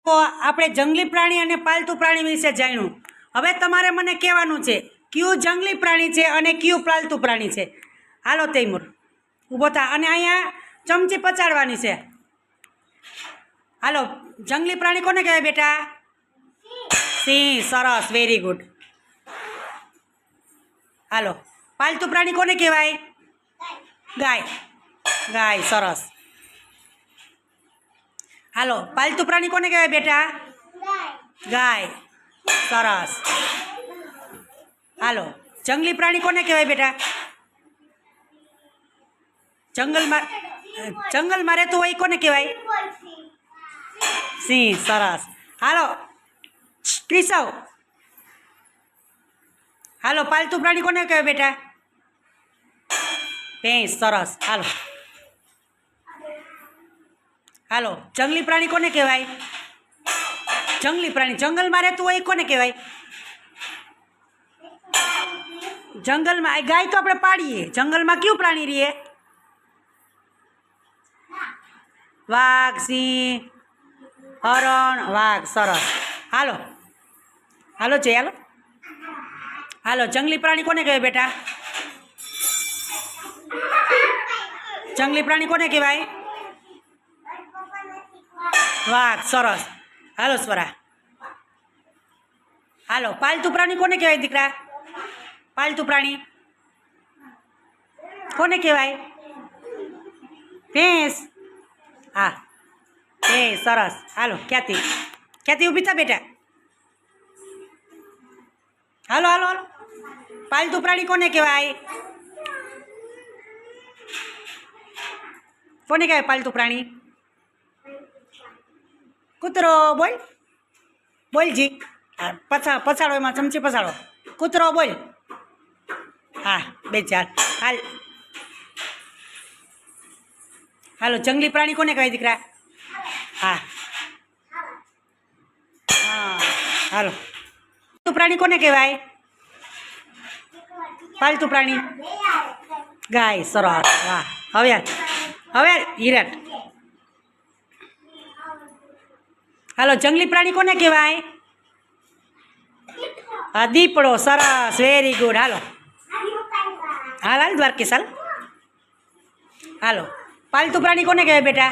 તો આપણે જંગલી પ્રાણી અને પાલતુ પ્રાણી વિશે જાણ્યું. હવે તમારે મને કહેવાનું છે કયું જંગલી પ્રાણી છે અને કયું પાલતુ પ્રાણી છે. હાલો તૈમૂર ઊભો થા અને અહીંયા ચમચી પચાડવાની છે. હાલો, જંગલી પ્રાણી કોને કહેવાય બેટા? સિંહ. સરસ, વેરી ગુડ. હાલો, પાલતુ પ્રાણી કોને કહેવાય? ગાય. ગાય. સરસ. હાલો, પાલતુ પ્રાણી કોને કહેવાય બેટા? ગાય. સરસ. હાલો, જંગલી પ્રાણી કોને કહેવાય બેટા? જંગલમાં રહેતું હોય કોને કહેવાય? સિંહ. સરસ. હાલો કેશવ. હાલો, પાલતુ પ્રાણી કોને કહેવાય બેટા? ભેંસ. સરસ. હાલો હાલો, જંગલી પ્રાણી કોને કહેવાય? જંગલી પ્રાણી જંગલમાં રહેતું હોય કોને કહેવાય? જંગલમાં ગાય તો આપણે પાડીએ. જંગલમાં કયું પ્રાણી રહીએ? વાઘ, સિંહ, હરણ, વાઘ. સરસ. હાલો હાલો જય. હાલો હાલો, જંગલી પ્રાણી કોને કહેવાય બેટા? જંગલી પ્રાણી કોને કહેવાય? વાઘ. સરસ. હાલો સ્વરા. હાલો, પાલતુ પ્રાણી કોને કહેવાય દીકરા? પાલતુ પ્રાણી કોને કહેવાય? ભેંસ. હા, ભેંસ. સરસ. હાલો ખ્યાતિ ઊભી થા બેટા. હાલો હાલો હાલો, પાલતુ પ્રાણી કોને કહેવાય? કોને કહેવાય પાલતુ પ્રાણી? કૂતરો. બોલ જી. હા, પછાડો, એમાં ચમચી પછાડો. કૂતરો બોલ. હા, બે ચાર. હાલો, જંગલી પ્રાણી કોને કહેવાય દીકરા? હા હા. હાલો, પાલતુ પ્રાણી કોને કહેવાય? પાલતુ પ્રાણી ગાય. સરસ. વાહ. હવે હિરટ. હાલો, જંગલી પ્રાણી કોને કહેવાય? હા, દીપડો. સરસ, વેરી ગુડ. હાલો હાલ દ્વારકેશ. હાલો, પાલતુ પ્રાણી કોને કહેવાય બેટા?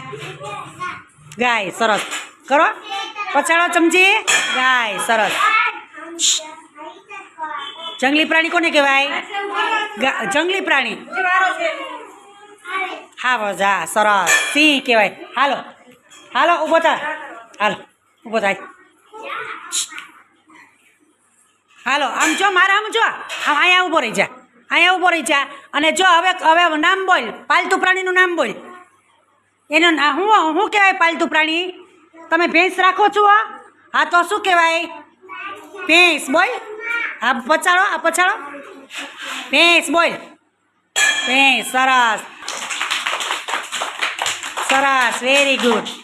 ગાય. સરસ. કરો, પછાડો ચમચી. ગાય. સરસ. જંગલી પ્રાણી કોને કહેવાય? જંગલી પ્રાણી હા મજા. સરસ. સિંહ કહેવાય. હાલો ઊભો થા. હાલો ઊભો થાય. હાલો, આમ જો, મારા આમ જો. અહીંયા ઊભો રહી જા. અને જો હવે નામ બોલ. પાલતુ પ્રાણીનું નામ બોલ. એનું શું કહેવાય પાલતુ પ્રાણી? તમે ભેંસ રાખો છો? હા, તો શું કહેવાય? ભેંસ. બોલ. આ પછાડો. ભેંસ બોલ. ભેંસ. સરસ. Very good.